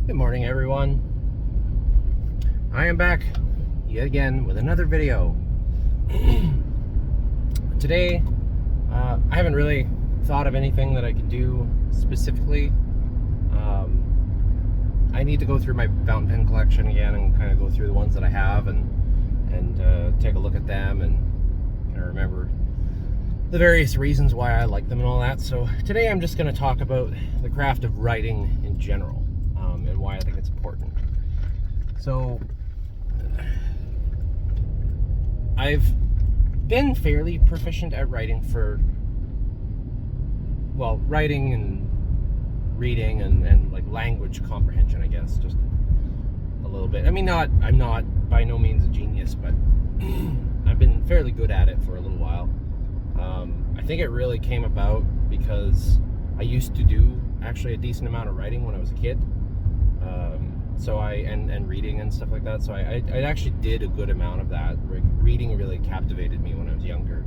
Good morning, everyone. I am back yet again with another video. Today, I haven't really thought of anything that I could do specifically. I need to go through my fountain pen collection again and kind of go through the ones that I have and take a look at them and kind of remember the various reasons why I like them and all that. So today I'm just going to talk about the craft of writing in general, and why I think it's important. So I've been fairly proficient at writing writing and reading and like language comprehension, I guess, just a little bit. I mean, I'm not by no means a genius, but I've been fairly good at it for a little while. I think it really came about because I used to do actually a decent amount of writing when I was a kid. And reading and stuff like that. So I actually did a good amount of that. Reading really captivated me when I was younger.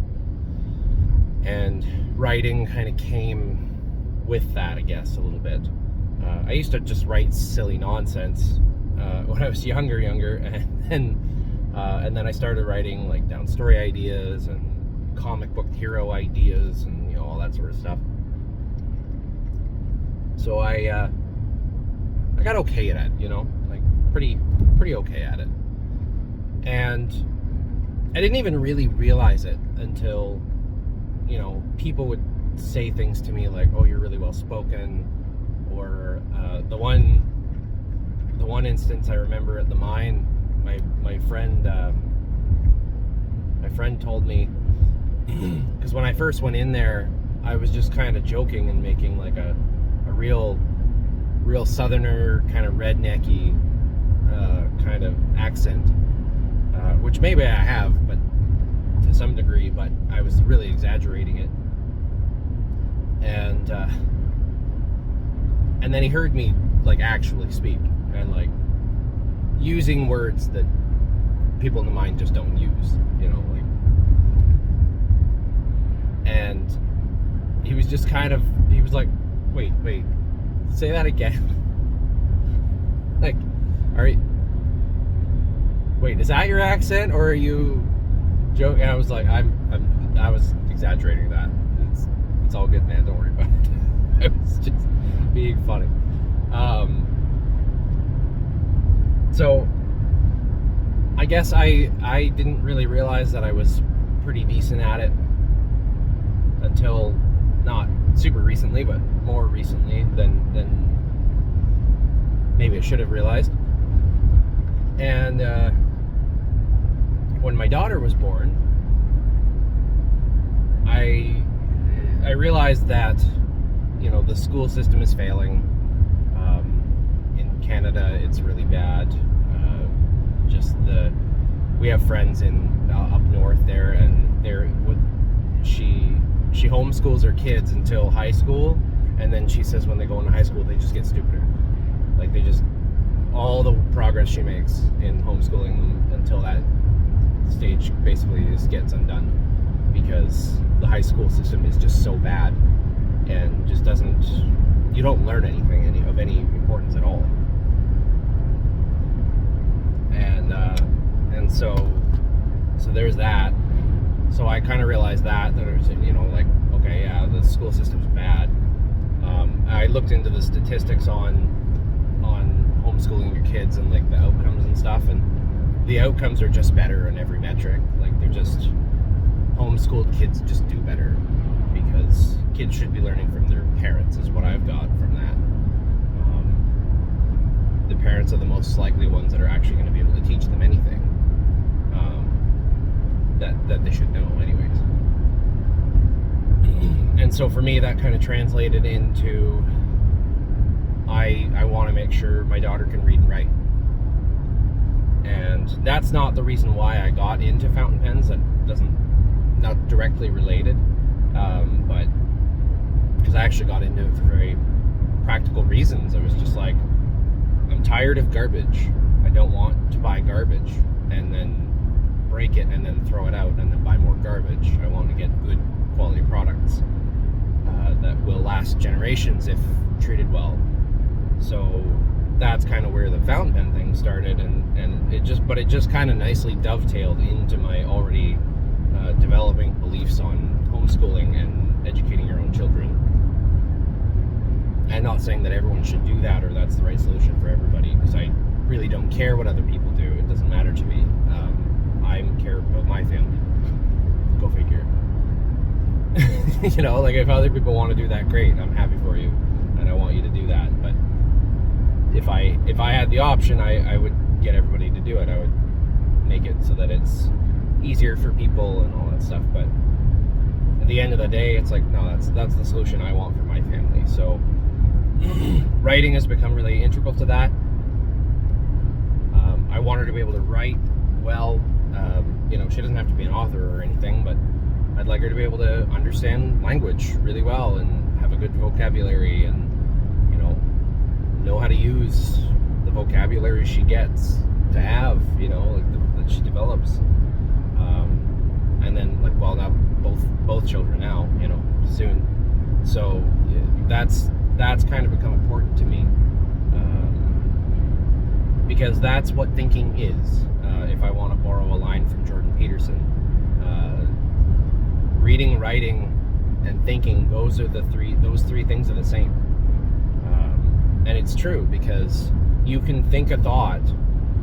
And writing kind of came with that, I guess, a little bit. I used to just write silly nonsense when I was younger, and then I started writing like down story ideas and comic book hero ideas and all that sort of stuff. So I got okay at it, like pretty okay at it. And I didn't even really realize it until, people would say things to me like, "Oh, you're really well spoken," or the one instance I remember at the mine, my friend told me, because when I first went in there, I was just kind of joking and making like a real southerner kind of rednecky kind of accent, which maybe I have, but to some degree, but I was really exaggerating it. And then he heard me like actually speak and like using words that people in the mine just don't use, like. And he was just he was like, wait, say that again. Like, wait, is that your accent or are you joking? And I was like, I was exaggerating that. It's all good, man. Don't worry about it. I was just being funny. So I guess I didn't really realize that I was pretty decent at it until not super recently, but more recently than maybe I should have realized. And when my daughter was born, I realized that the school system is failing. In Canada, it's really bad. We have friends up north there, and she homeschools her kids until high school, and then she says when they go into high school, they just get stupider. Like all the progress she makes in homeschooling them until that stage basically just gets undone, because the high school system is just so bad and just you don't learn anything of any importance at all. And so there's that. So I kind of realized that it was, like, okay, yeah, the school system's bad. I looked into the statistics on homeschooling your kids and like the outcomes and stuff, and the outcomes are just better in every metric. Like, homeschooled kids just do better because kids should be learning from their parents, is what I've got from that. The parents are the most likely ones that are actually going to be able to teach them anything that they should know anyways. And so for me, that kind of translated into I want to make sure my daughter can read and write. And that's not the reason why I got into fountain pens. That not directly related, but because I actually got into it for very practical reasons. I was just like, I'm tired of garbage. I don't want to buy garbage and then break it and then throw it out and then buy more garbage. I want to get good quality products that will last generations if treated well. So that's kind of where the fountain pen thing started, and it just kind of nicely dovetailed into my already developing beliefs on homeschooling and educating your own children. And not saying that everyone should do that or that's the right solution for everybody, because I really don't care what other people do. It doesn't matter to me. I care about my family. Go figure. You know, like if other people want to do that, great. I'm happy for you, and I want you to do that. But if I had the option, I would get everybody to do it. I would make it so that it's easier for people and all that stuff. But at the end of the day, it's like, no, that's the solution I want for my family. So writing has become really integral to that. I want her to be able to write well. You know, she doesn't have to be an author or anything, but I'd like her to be able to understand language really well and have a good vocabulary and, you know how to use the vocabulary she gets to have, you know, like that she develops. And then, like, well, now both children now, you know, soon. So that's kind of become important to me, because that's what thinking is. If I want to borrow a line from Jordan Peterson, reading, writing, and thinking, those three things are the same. And it's true, because you can think a thought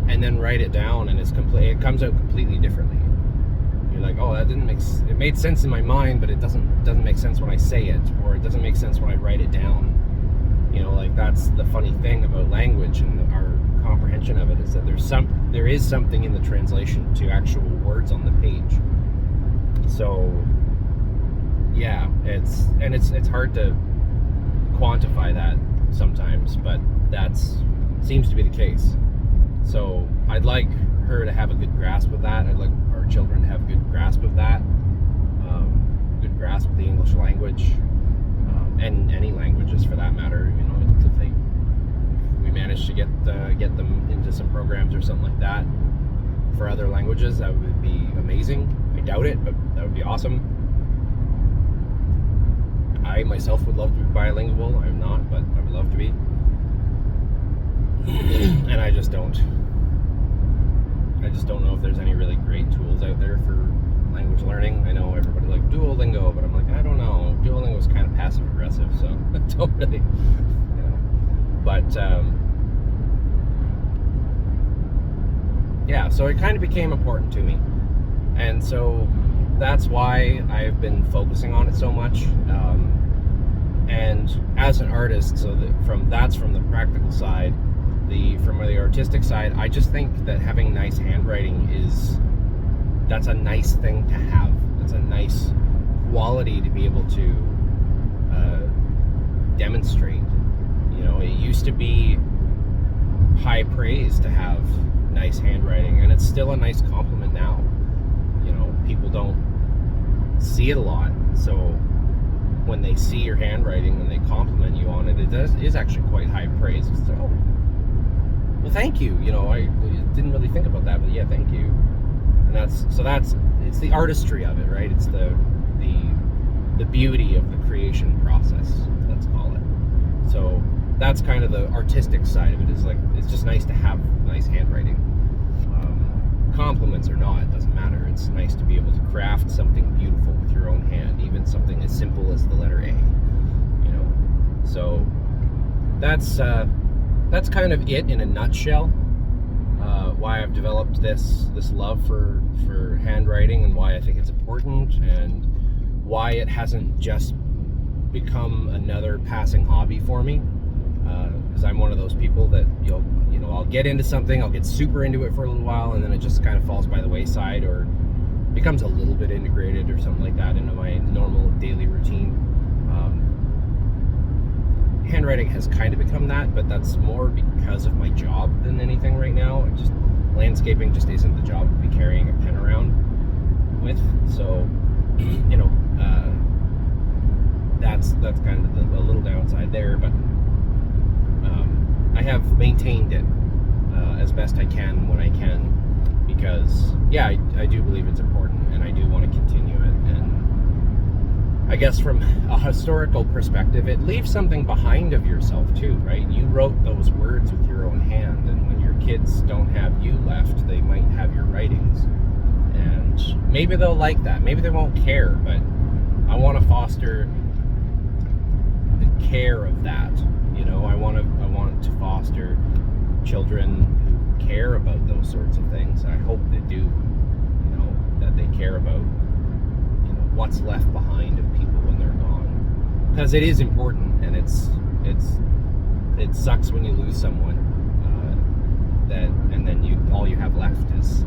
and then write it down, and it comes out completely differently. You're like, oh, it made sense in my mind, but it doesn't make sense when I say it, or it doesn't make sense when I write it down. You know, like, that's the funny thing about language and our comprehension of it, is that there is something in the translation to actual words on the page. So yeah, it's hard to quantify that sometimes, but seems to be the case. So I'd like her to have a good grasp of that. I'd like our children to have a good grasp of that, good grasp of the English language, and any languages for that matter. You know, if we manage to get them into some programs or something like that for other languages, that would be amazing. I doubt it, but that would be awesome. I myself would love to be bilingual. I'm not, but I would love to be. And I just don't know if there's any really great tools out there for language learning. I know everybody like Duolingo, but I'm like, I don't know. Duolingo is kind of passive aggressive, so I don't really, you know. But yeah, so it kind of became important to me, and so that's why I've been focusing on it so much. And as an artist, so that's from the practical side. From the artistic side, I just think that having nice handwriting that's a nice thing to have. It's a nice quality to be able to demonstrate. You know, it used to be high praise to have nice handwriting, and it's still a nice compliment now. You know, people don't see it a lot, so when they see your handwriting and they compliment you on it, is actually quite high praise. It's like, oh, well, thank you. You know, I didn't really think about that, but yeah, thank you. And it's the artistry of it, right? It's the beauty of the creation process, let's call it. So that's kind of the artistic side of it. Is like, it's just nice to have nice handwriting. Compliments or not, it doesn't matter. It's nice to be able to craft something beautiful with your own hand, even something as simple as the letter A. You know, so that's kind of it in a nutshell. Why I've developed this love for handwriting, and why I think it's important, and why it hasn't just become another passing hobby for me. Because I'm one of those people that I'll get into something, I'll get super into it for a little while, and then it just kind of falls by the wayside, or becomes a little bit integrated or something like that into my normal daily routine. Handwriting has kind of become that, but that's more because of my job than anything right now. Landscaping just isn't the job to be carrying a pen around with. So, you know, that's kind of a little downside there. But I have maintained it as best I can when I can, because yeah, I do believe it's important, and I do want to continue it. I guess from a historical perspective, it leaves something behind of yourself too, right? You wrote those words with your own hand, and when your kids don't have you left, they might have your writings. And maybe they'll like that. Maybe they won't care, but I want to foster the care of that. You know, I want to foster children who care about those sorts of things. I hope they do, you know, that they care about, you know, what's left behind of people when they're gone, because it is important, and it sucks when you lose someone, and then all you have left is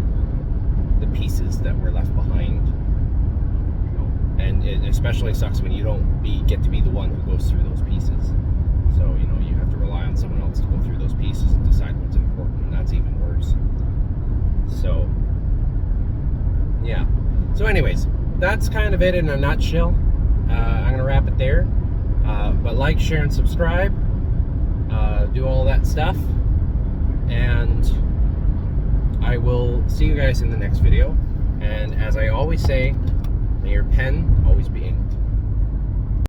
the pieces that were left behind, you know, and it especially sucks when you don't get to be the one who goes through those pieces. So, you know, you have to rely on someone else to go through those pieces and decide what's important, and that's even worse. So, yeah. So anyways, that's kind of it in a nutshell. I'm going to wrap it there. But like, share, and subscribe. Do all that stuff. And I will see you guys in the next video. And as I always say, may your pen always be inked.